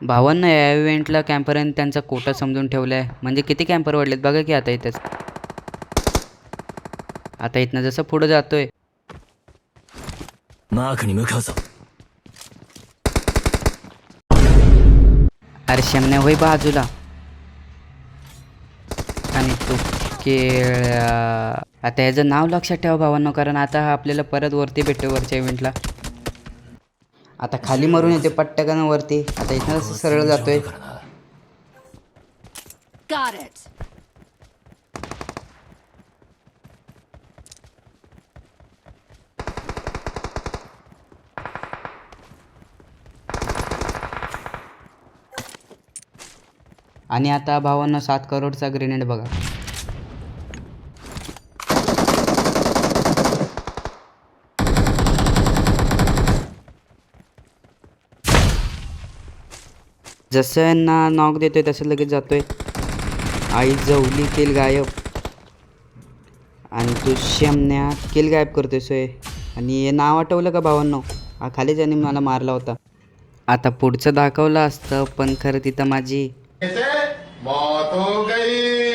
भावांना या इव्हेंटला कॅम्परने त्यांचा कोटा समजून ठेवला आहे. म्हणजे किती कॅम्पर वाढलेत बघा की आता इथंच. आता इथनं जसं पुढं जातोय マークに向かうぞ。 अरे शेमण्या होई बाजूला. आणि तो केळ्या. आता ह्याचं नाव लक्षात ठेवा भावांनो, कारण आता हा आपल्याला परत वरती भेटतो वरच्या इव्हेंटला. आता खाली मरून येते पट्टकन वरती. आता इथनं असं सरळ जातोय. だからな。 Got it. आणि आता भावांना 7 करोडचा ग्रेनेड बघा. जसं यांना नॉक देतोय तसं लगेच जातोय. आई जवली किल गायब. आणि तो शेमण्या किल गायब करतोय सोय. आणि हे नाव आठवलं का भावांनो? हा खालीच यांनी मला मारला होता. आता पुढचं दाखवलं असतं पण खरं तिथं माझी मौत हो गई.